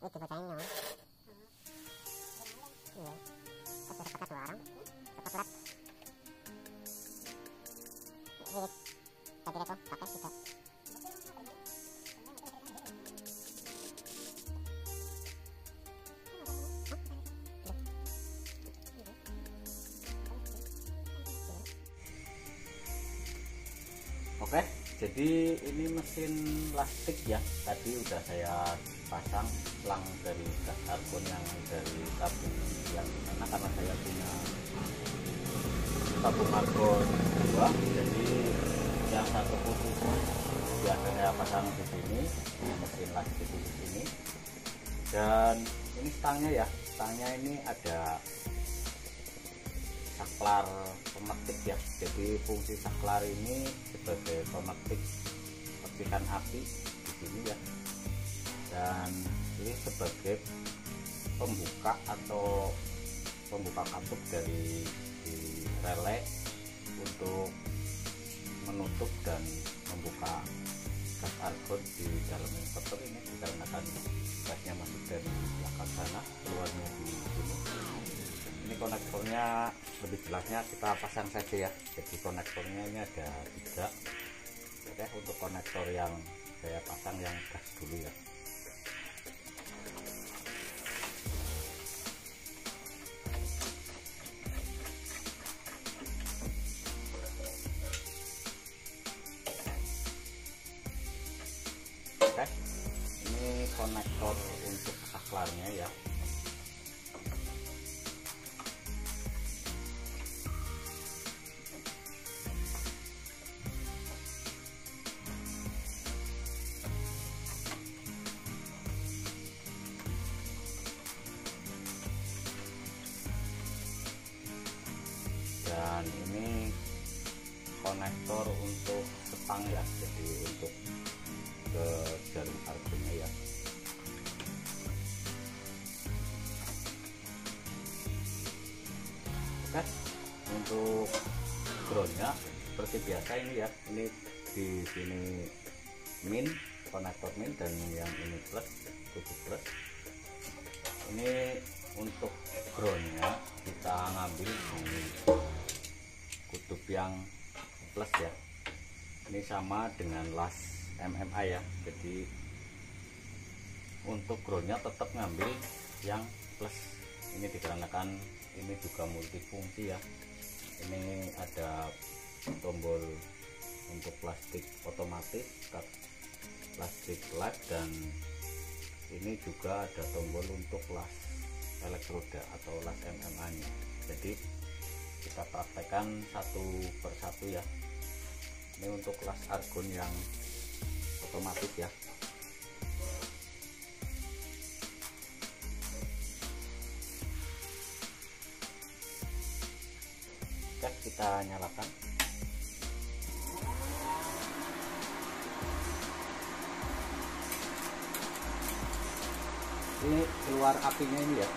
Itu bacanya. Iya. Oke, sepakat 2 orang. Sepakat. Lirik. Tadi itu pakai tidak. Oke, jadi ini mesin plastik ya. Tadi udah saya pasang selang dari gas argon yang dari tabung yang dimana, karena saya punya tabung argon 2, jadi yang satu khusus biasa saya pasang di sini, mesin plastik di sini. Dan ini stangnya ya, stangnya ini ada saklar pemetik ya. Jadi fungsi saklar ini sebagai pemetik percikan api di sini ya, dan ini sebagai pembuka atau pembuka katup dari relay untuk menutup dan membuka gas argon di dalam inverter ini, dikarenakan gasnya masuk dari belakang sana, keluarnya di sini. Ini konektornya lebih jelasnya kita pasang saja ya. Jadi konektornya ini ada 3. Oke, untuk konektor yang saya pasang yang gas dulu ya. Oke, ini konektor untuk saklarnya ya. Dan ini konektor untuk setang ya, jadi untuk ke jarum argonnya ya. Oke, untuk groundnya seperti biasa ini ya. Ini di sini min, konektor min, dan yang ini plus, kutub plus. Ini untuk groundnya kita ngambil di kutub yang plus ya. Ini sama dengan las MMA ya. Jadi untuk groundnya tetap ngambil yang plus. Ini dikarenakan ini juga multifungsi ya. Ini ada tombol untuk plastik otomatis, plastik light, dan ini juga ada tombol untuk las elektroda atau las MMA nya. Jadi kita praktekkan satu persatu ya. Ini untuk las argon yang otomatis ya. Oke, kita nyalakan. Ini keluar apinya ini ya.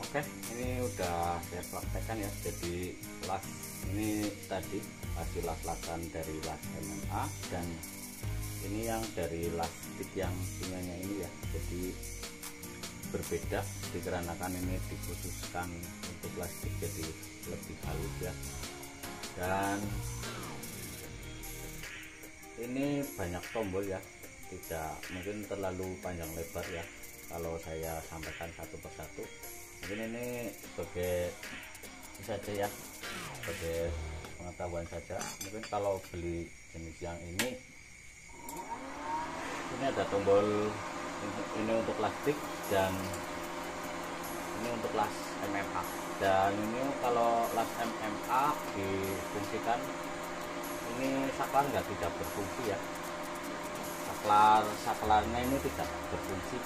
Oke, ini udah saya praktekkan ya. Jadi las ini tadi hasil las-lasan dari las MMA, dan ini yang dari las stick yang punyanya ini ya. Jadi berbeda dikarenakan ini dikhususkan untuk plastik, jadi lebih halus ya. Dan ini banyak tombol ya, tidak mungkin terlalu panjang lebar ya kalau saya sampaikan satu persatu. Mungkin ini sebagai saja ya, sebagai pengetahuan saja. Mungkin kalau beli jenis yang ini ada tombol ini untuk plastik dan ini untuk las MMA. Dan ini kalau las MMA difungsikan, ini saklar tidak berfungsi ya, saklarnya ini tidak berfungsi.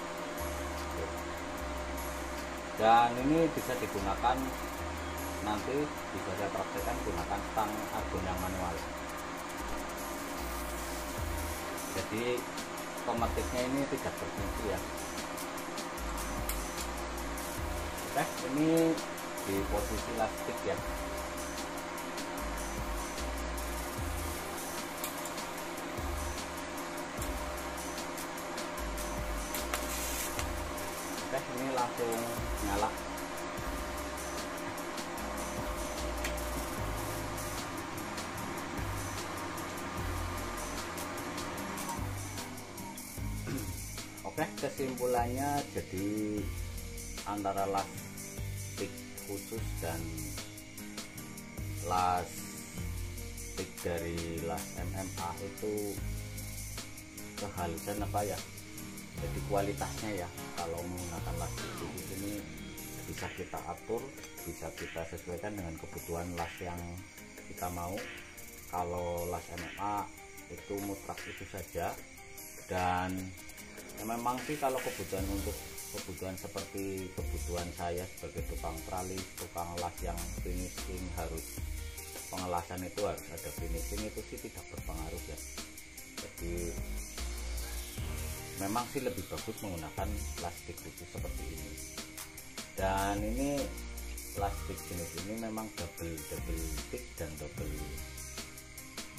Dan ini bisa digunakan, nanti bisa saya praktekkan gunakan stang argon yang manual. Jadi otomatisnya ini tidak berfungsi ya. Oke, ini di posisi plastik ya. Oke, ini langsung nyala. Oke, kesimpulannya jadi antara las stick khusus dan las stick dari las MMA itu kehalusan apa ya, jadi kualitasnya ya. Kalau menggunakan las stick khusus ini bisa kita atur, bisa kita sesuaikan dengan kebutuhan las yang kita mau. Kalau las MMA itu mutlak itu saja. Dan ya memang sih kalau kebutuhan untuk kebutuhan seperti kebutuhan saya sebagai tukang tralis, tukang las yang finishing, harus pengelasan itu harus ada finishing, itu sih tidak berpengaruh ya. Jadi memang sih lebih bagus menggunakan plastik khusus seperti ini. Dan ini plastik jenis ini memang double thick dan double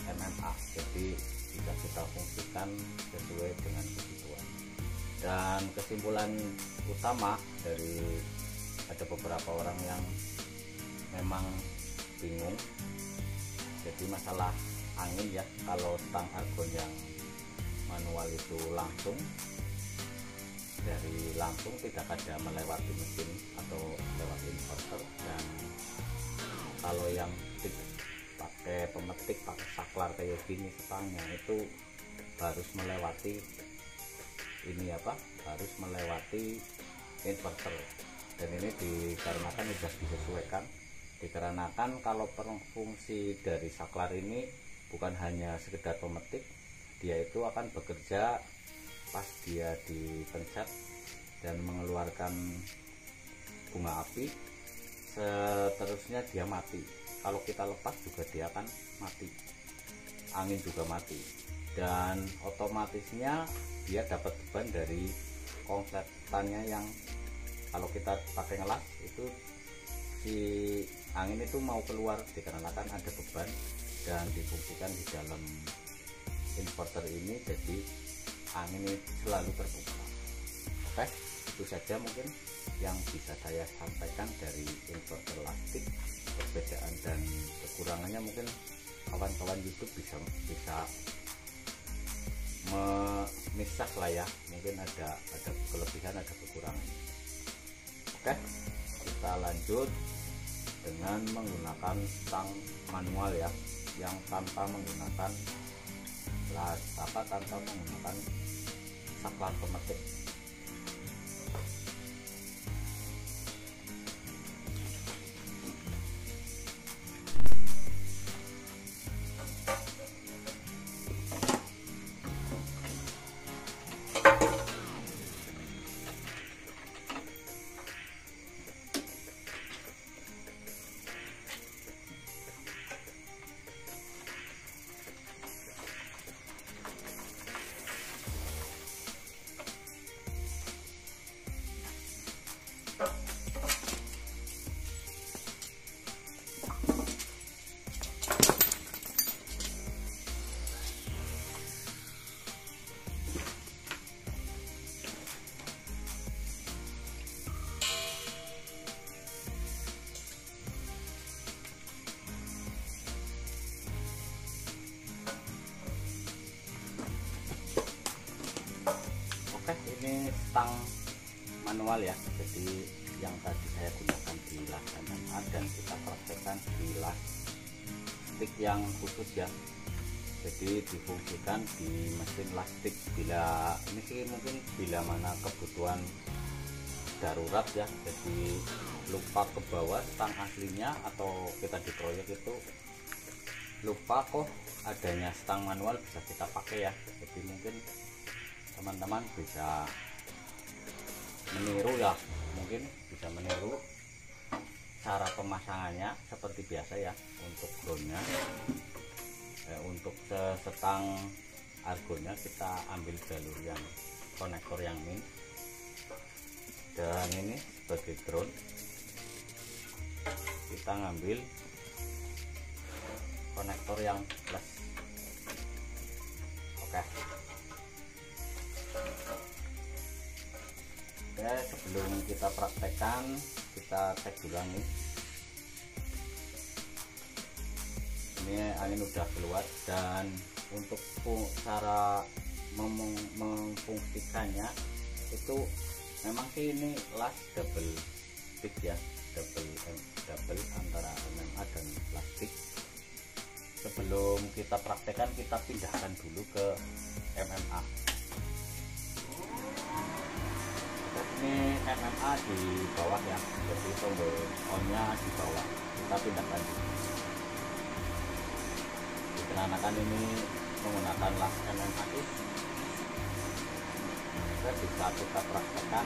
MMA, jadi bisa kita fungsikan sesuai dengan kebutuhan. Dan kesimpulan utama dari ada beberapa orang yang memang bingung, jadi masalah angin ya. Kalau stang argon yang manual itu langsung tidak ada melewati mesin atau lewat inverter. Dan kalau yang pakai pemetik, pakai saklar kayak gini, stangnya itu harus melewati ini apa, harus melewati inverter. Dan ini dikarenakan sudah disesuaikan, dikarenakan kalau fungsi dari saklar ini bukan hanya sekedar pemetik, dia itu akan bekerja pas dia dipencet dan mengeluarkan bunga api, seterusnya dia mati. Kalau kita lepas juga dia akan mati, angin juga mati. Dan otomatisnya dia dapat beban dari konsletannya, yang kalau kita pakai ngelas itu si angin itu mau keluar dikarenakan ada beban dan difungsikan di dalam inverter ini, jadi angin ini selalu terbuka. Oke, itu saja mungkin yang bisa saya sampaikan dari inverter plastik. Perbedaan dan kekurangannya mungkin kawan-kawan YouTube bisa memisah lah ya, mungkin ada kelebihan, ada kekurangan. Oke, kita lanjut dengan menggunakan stang manual ya, yang tanpa menggunakan tanpa menggunakan saklar pemetik. manual ya. Jadi yang tadi saya gunakan di las MMA dan kita praktekkan di las stick yang khusus ya. Jadi difungsikan di mesin las stick bila ini sih mungkin bila mana kebutuhan darurat ya, jadi lupa ke bawah stang aslinya atau kita di proyek itu lupa kok adanya stang manual, bisa kita pakai ya. Jadi mungkin teman-teman bisa meniru ya, mungkin bisa meniru cara pemasangannya seperti biasa ya. Untuk groundnya untuk setang argonnya kita ambil jalur yang konektor yang min, dan ini sebagai ground kita ngambil konektor yang plus. Oke. Oke, sebelum kita praktekkan kita cek dulu nih. Ini angin udah keluar, dan untuk cara memfungsikannya itu memang sih ini las double stick ya, double antara MMA dan plastik. Sebelum kita praktekkan kita pindahkan dulu ke MMA. Ini MMA di bawah ya, jadi tombol on-nya di bawah, kita pindahkan dulu. Dikarenakan ini menggunakan las MMA kita bisa kita praktekkan.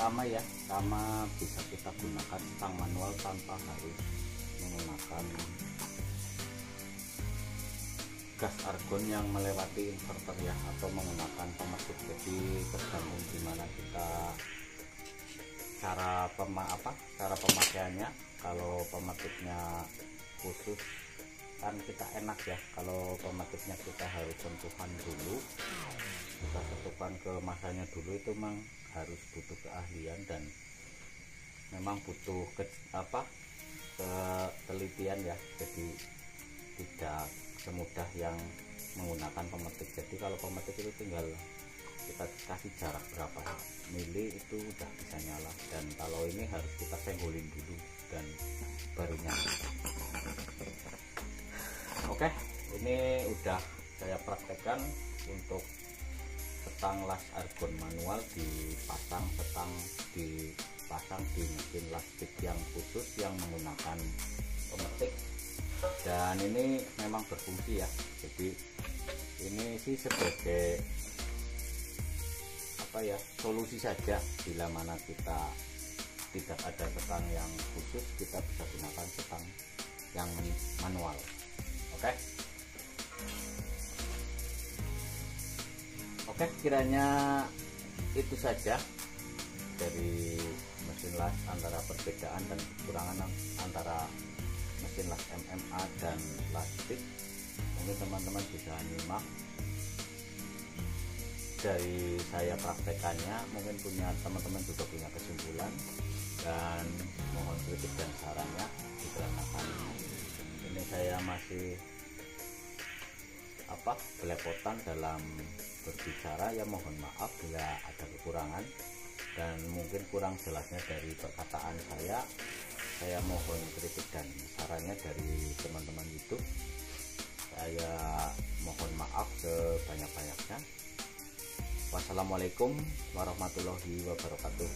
Sama ya, sama bisa kita gunakan stang manual tanpa harus menggunakan gas argon yang melewati inverter ya, atau menggunakan pemetik. Jadi tergantung gimana kita cara pemakaiannya. Kalau pemetiknya khusus kan kita enak ya, kalau pemetiknya kita harus sentuhan dulu, kita sentuhan ke masanya dulu, itu memang harus butuh keahlian dan memang butuh ketelitian ya. Jadi tidak semudah yang menggunakan pemetik. Jadi kalau pemetik itu tinggal kita kasih jarak berapa mili itu udah bisa nyala, dan kalau ini harus kita senggolin dulu dan baru nyala. Oke, ini udah saya praktekkan untuk setang las argon manual dipasang di mesin las stick yang khusus yang menggunakan pemetik, dan ini memang berfungsi ya. Jadi ini sih sebagai solusi saja bila mana kita tidak ada setang yang khusus, kita bisa gunakan setang yang manual. Oke, kiranya itu saja dari mesin las, antara perbedaan dan kekurangan antara mesin las MMA dan las stick. Mungkin teman-teman bisa nyimak dari saya praktekannya, mungkin teman-teman juga punya kesimpulan, dan mohon kritik dan sarannya. Dikarenakan ini saya masih belepotan dalam berbicara ya, mohon maaf bila ada kekurangan dan mungkin kurang jelasnya dari perkataan saya mohon kritik dan sarannya dari teman-teman YouTube. Saya mohon maaf sebanyak-banyaknya. Wassalamualaikum warahmatullahi wabarakatuh.